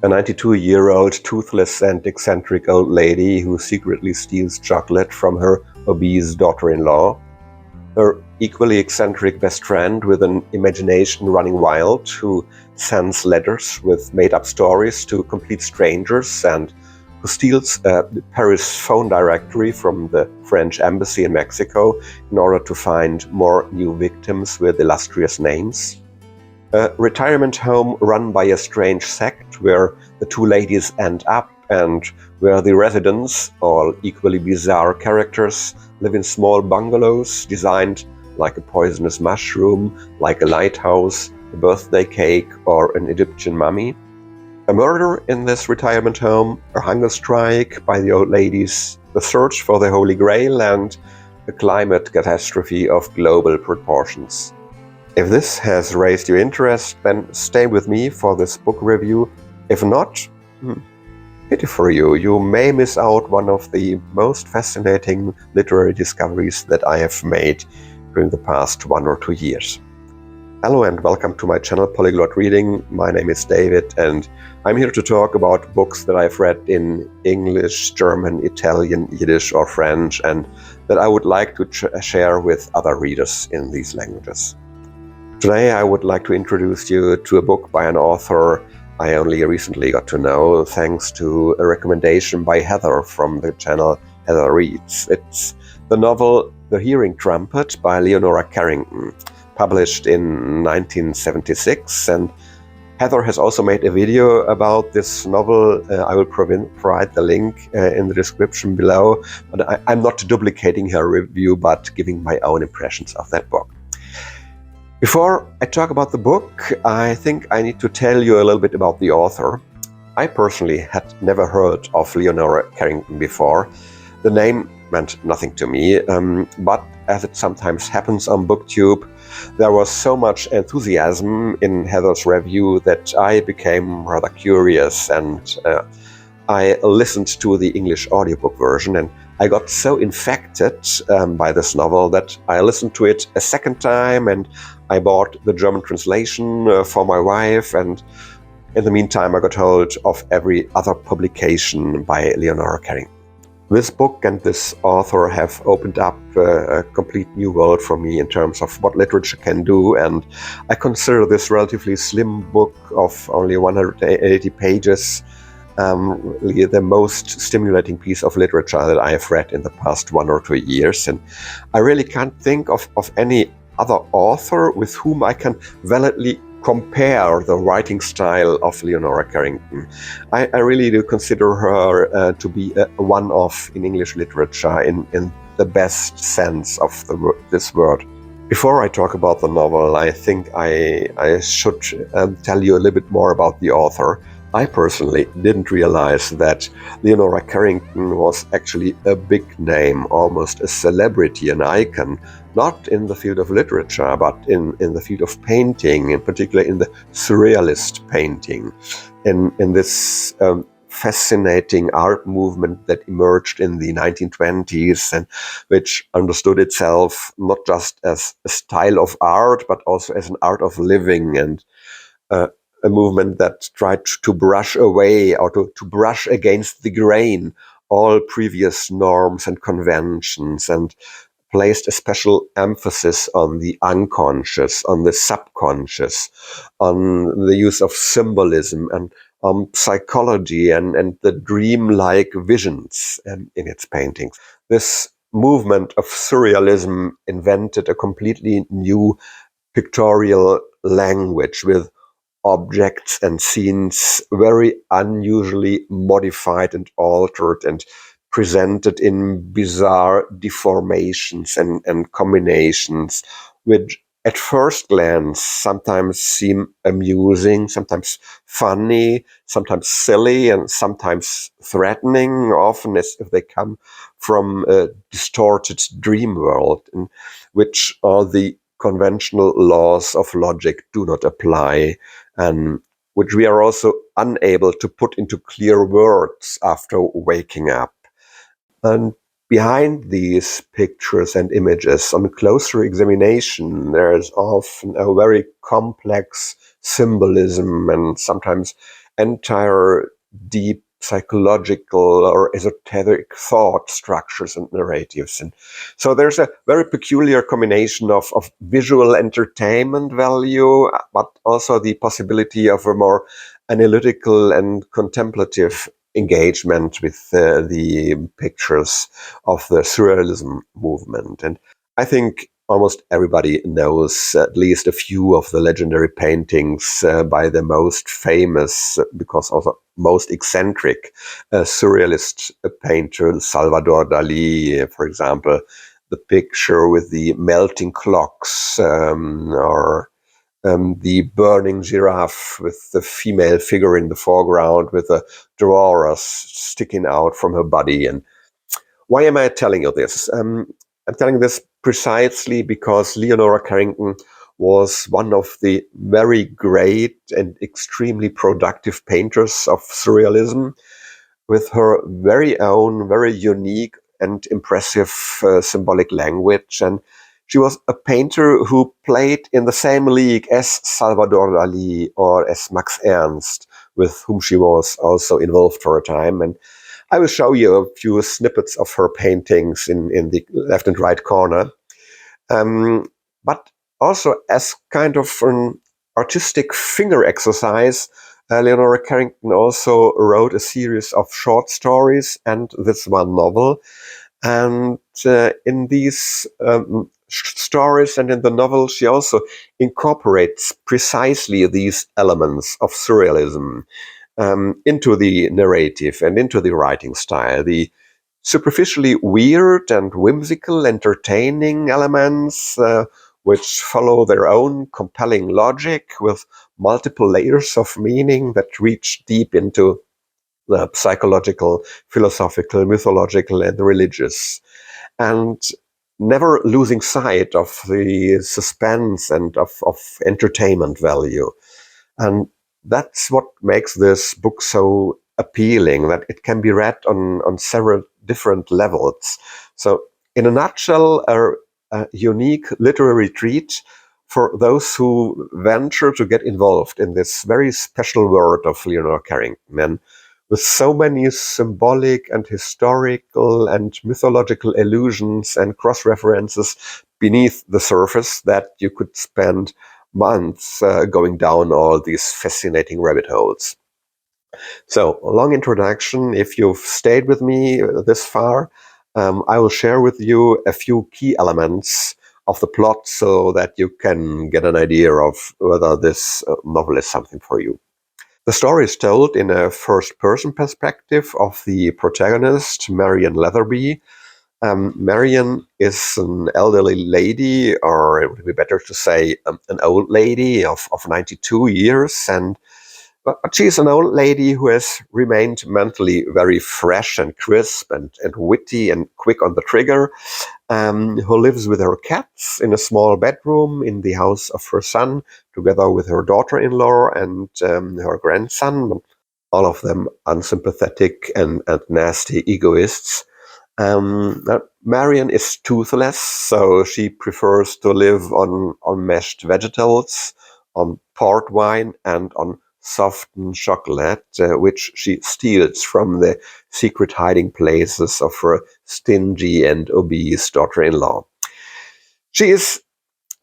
a 92-year-old toothless and eccentric old lady who secretly steals chocolate from her obese daughter-in-law, her equally eccentric best friend with an imagination running wild who sends letters with made-up stories to complete strangers and who steals the Paris phone directory from the French embassy in Mexico in order to find more new victims with illustrious names. A retirement home run by a strange sect where the two ladies end up and where the residents, all equally bizarre characters, live in small bungalows designed like a poisonous mushroom, like a lighthouse, a birthday cake, or an Egyptian mummy. A murder in this retirement home, a hunger strike by the old ladies, the search for the Holy Grail, and a climate catastrophe of global proportions. If this has raised your interest, then stay with me for this book review. If not, pity for you. You may miss out one of the most fascinating literary discoveries that I have made during the past 1 or 2 years. Hello and welcome to my channel Polyglot Reading. My name is David and I'm here to talk about books that I've read in English, German, Italian, Yiddish or French and that I would like to share with other readers in these languages. Today I would like to introduce you to a book by an author I only recently got to know thanks to a recommendation by Heather from the channel Heather Reads. It's the novel The Hearing Trumpet by Leonora Carrington, published in 1976, and Heather has also made a video about this novel. I will provide the link in the description below, but I'm not duplicating her review but giving my own impressions of that book. Before I talk about the book, I think I need to tell you a little bit about the author. I personally had never heard of Leonora Carrington before. The name meant nothing to me, but as it sometimes happens on BookTube, there was so much enthusiasm in Heather's review that I became rather curious and I listened to the English audiobook version and I got so infected by this novel that I listened to it a second time and I bought the German translation for my wife, and in the meantime I got hold of every other publication by Leonora Carrington. This book and this author have opened up a complete new world for me in terms of what literature can do, and I consider this relatively slim book of only 180 pages really the most stimulating piece of literature that I have read in the past 1 or 2 years, and I really can't think of any other author with whom I can validly compare the writing style of Leonora Carrington. I really do consider her to be a one-off in English literature in the best sense of this word. Before I talk about the novel, I think I should tell you a little bit more about the author. I personally didn't realize that Leonora Carrington was actually a big name, almost a celebrity, an icon, not in the field of literature, but in the field of painting, in particular in the Surrealist painting, in this fascinating art movement that emerged in the 1920s and which understood itself not just as a style of art, but also as an art of living, and a movement that tried to brush away or to brush against the grain all previous norms and conventions and placed a special emphasis on the unconscious, on the subconscious, on the use of symbolism and psychology and the dreamlike visions in its paintings. This movement of surrealism invented a completely new pictorial language with objects and scenes very unusually modified and altered and presented in bizarre deformations and combinations, which at first glance sometimes seem amusing, sometimes funny, sometimes silly, and sometimes threatening, often as if they come from a distorted dream world in which all the conventional laws of logic do not apply, and which we are also unable to put into clear words after waking up. And behind these pictures and images, on closer examination, there is often a very complex symbolism and sometimes entire deep psychological or esoteric thought structures and narratives. And so there's a very peculiar combination of visual entertainment value, but also the possibility of a more analytical and contemplative engagement with the pictures of the Surrealism movement. And I think almost everybody knows at least a few of the legendary paintings by the most famous, because also most eccentric, surrealist painter Salvador Dali, for example, the picture with the melting clocks, or the burning giraffe with the female figure in the foreground with the drawers sticking out from her body. And why am I telling you this? I'm telling this precisely because Leonora Carrington was one of the very great and extremely productive painters of Surrealism, with her very own, very unique and impressive symbolic language. And she was a painter who played in the same league as Salvador Dali or as Max Ernst, with whom she was also involved for a time. And I will show you a few snippets of her paintings in the left and right corner. But also as kind of an artistic finger exercise, Leonora Carrington also wrote a series of short stories and this one novel. And in these stories and in the novel, she also incorporates precisely these elements of surrealism into the narrative and into the writing style. The superficially weird and whimsical, entertaining elements, which follow their own compelling logic with multiple layers of meaning that reach deep into the psychological, philosophical, mythological, and religious, and never losing sight of the suspense and of entertainment value. And that's what makes this book so appealing, that it can be read on several different levels. So, in a nutshell, a unique literary treat for those who venture to get involved in this very special world of Leonora Carrington. And with so many symbolic and historical and mythological allusions and cross-references beneath the surface, that you could spend months going down all these fascinating rabbit holes. So, a long introduction. If you've stayed with me this far, I will share with you a few key elements of the plot so that you can get an idea of whether this novel is something for you. The story is told in a first-person perspective of the protagonist, Marian Leatherby. Marian is an elderly lady, or it would be better to say an old lady of 92 years. But she's an old lady who has remained mentally very fresh and crisp and witty and quick on the trigger, who lives with her cats in a small bedroom in the house of her son, together with her daughter-in-law and her grandson, all of them unsympathetic and nasty egoists. Marian is toothless, so she prefers to live on mashed vegetables, on port wine, and on softened chocolate, which she steals from the secret hiding places of her stingy and obese daughter-in-law. She is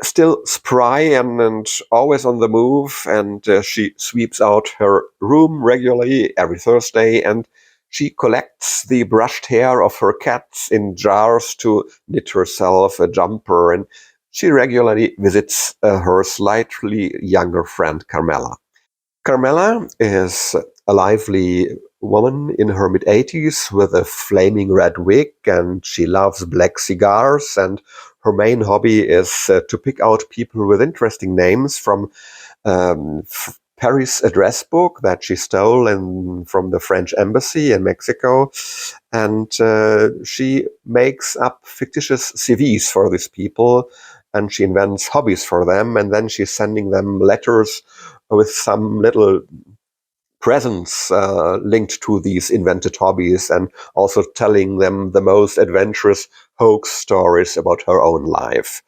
still spry and always on the move, and she sweeps out her room regularly every Thursday, and she collects the brushed hair of her cats in jars to knit herself a jumper, and she regularly visits her slightly younger friend Carmela. Carmela is a lively woman in her mid-80s with a flaming red wig, and she loves black cigars, and her main hobby is to pick out people with interesting names from Paris address book that she stole from the French embassy in Mexico. And she makes up fictitious CVs for these people, and she invents hobbies for them, and then she's sending them letters with some little presents linked to these invented hobbies, and also telling them the most adventurous hoax stories about her own life.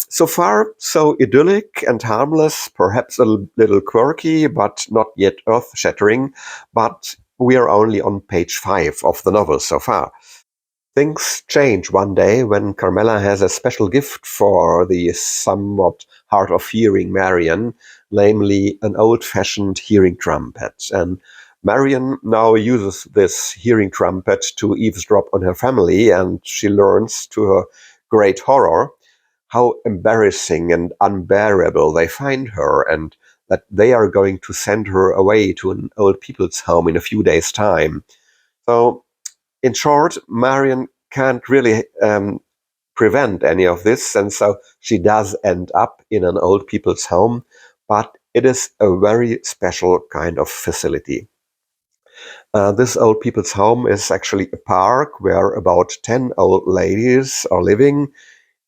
So far, so idyllic and harmless, perhaps a little quirky, but not yet earth-shattering. But we are only on page 5 of the novel so far. Things change one day when Carmela has a special gift for the somewhat hard of hearing Marion, namely an old-fashioned hearing trumpet. And Marion now uses this hearing trumpet to eavesdrop on her family, and she learns, to her great horror, how embarrassing and unbearable they find her, and that they are going to send her away to an old people's home in a few days' time. So in short, Marion can't really prevent any of this, and so she does end up in an old people's home, but it is a very special kind of facility. This old people's home is actually a park where about 10 old ladies are living,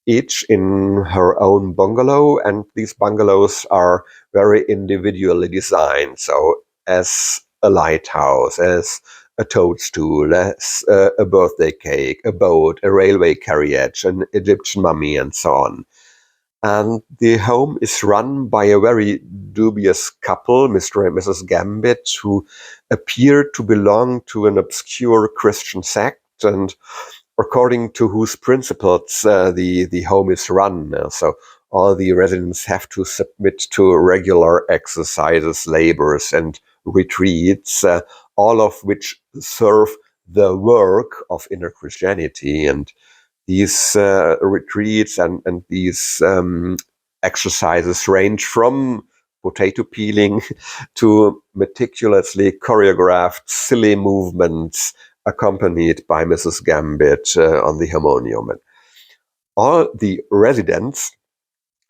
each in her own bungalow, and these bungalows are very individually designed. So, as a lighthouse, as a toadstool, as a birthday cake, a boat, a railway carriage, an Egyptian mummy, and so on. And the home is run by a very dubious couple, Mr. and Mrs. Gambit, who appear to belong to an obscure Christian sect, and according to whose principles the home is run. So all the residents have to submit to regular exercises, labors, and retreats, all of which serve the work of inner Christianity. And these retreats and these exercises range from potato peeling to meticulously choreographed silly movements accompanied by Mrs. Gambit on the harmonium. And all the residents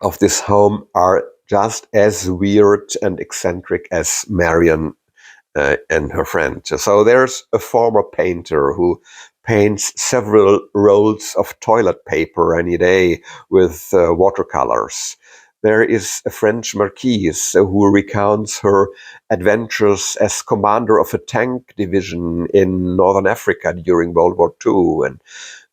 of this home are just as weird and eccentric as Marion and her friend. So there's a former painter who paints several rolls of toilet paper any day with watercolors. There is a French marquise who recounts her adventures as commander of a tank division in northern Africa during World War II. And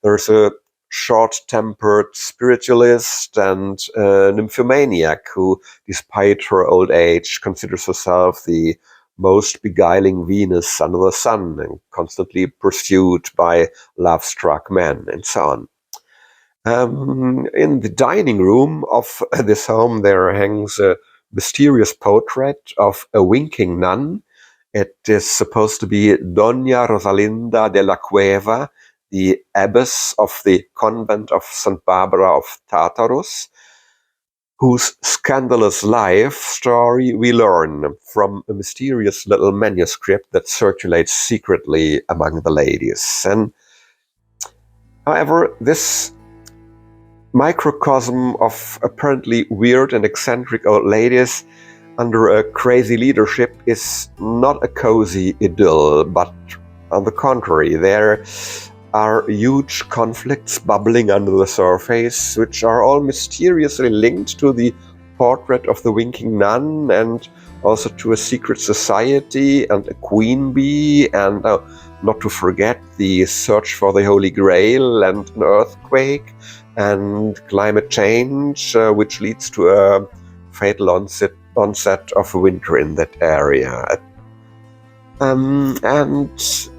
there's a short-tempered spiritualist and a nymphomaniac who, despite her old age, considers herself the most beguiling Venus under the sun and constantly pursued by love-struck men, and so on. In the dining room of this home, there hangs a mysterious portrait of a winking nun. It is supposed to be Dona Rosalinda de la Cueva, the abbess of the convent of St. Barbara of Tartarus, whose scandalous life story we learn from a mysterious little manuscript that circulates secretly among the ladies. And however, this microcosm of apparently weird and eccentric old ladies under a crazy leadership is not a cozy idyll, but on the contrary, there are huge conflicts bubbling under the surface, which are all mysteriously linked to the portrait of the winking nun, and also to a secret society and a queen bee, and not to forget the search for the Holy Grail and an earthquake and climate change, which leads to a fatal onset of winter in that area. And this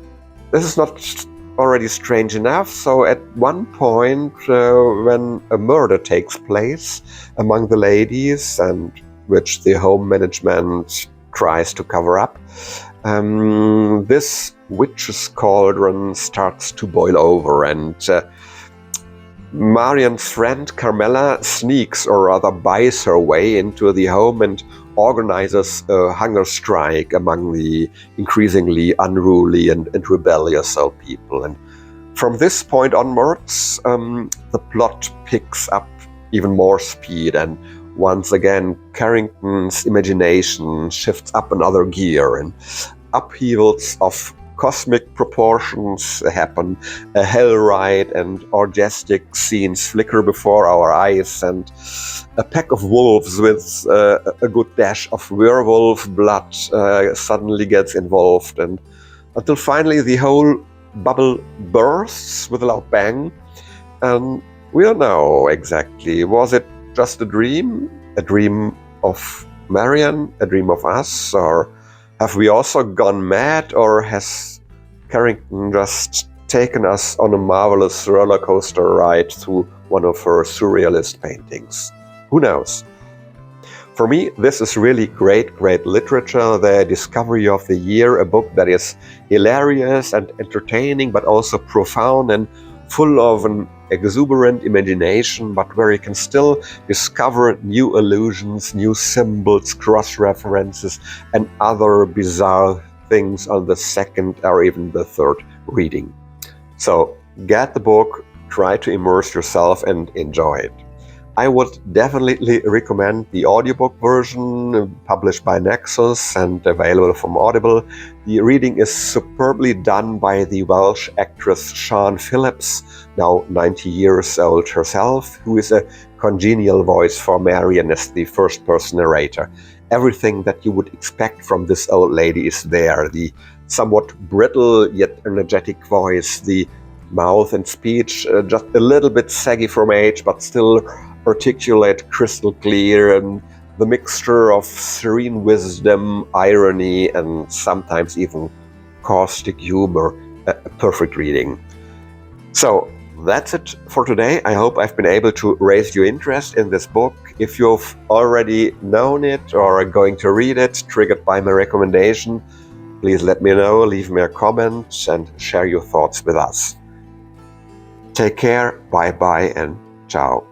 is not already strange enough. So at one point, when a murder takes place among the ladies, and which the home management tries to cover up, this witch's cauldron starts to boil over, and Marian's friend Carmela sneaks, or rather buys her way into the home and organizes a hunger strike among the increasingly unruly and rebellious old people. And from this point onwards, the plot picks up even more speed, and once again Carrington's imagination shifts up another gear, and upheavals of cosmic proportions happen, a hell ride and orgiastic scenes flicker before our eyes, and a pack of wolves with a good dash of werewolf blood suddenly gets involved, and until finally the whole bubble bursts with a loud bang. And we don't know exactly, was it just a dream of Marian, a dream of us, or have we also gone mad, or has Carrington just taken us on a marvelous roller coaster ride through one of her surrealist paintings? Who knows? For me, this is really great literature, the discovery of the year, a book that is hilarious and entertaining, but also profound and full of an exuberant imagination, but where you can still discover new allusions, new symbols, cross-references, and other bizarre things on the second or even the third reading. So get the book, try to immerse yourself and enjoy it. I would definitely recommend the audiobook version published by Nexus and available from Audible. The reading is superbly done by the Welsh actress Sian Phillips, now 90 years old herself, who is a congenial voice for Marian as the first-person narrator. Everything that you would expect from this old lady is there. The somewhat brittle yet energetic voice, the mouth and speech just a little bit saggy from age, but still articulate, crystal clear, and the mixture of serene wisdom, irony, and sometimes even caustic humor, a perfect reading. So that's it for today. I hope I've been able to raise your interest in this book. If you've already known it or are going to read it, triggered by my recommendation, please let me know, leave me a comment, and share your thoughts with us. Take care, bye-bye, and ciao.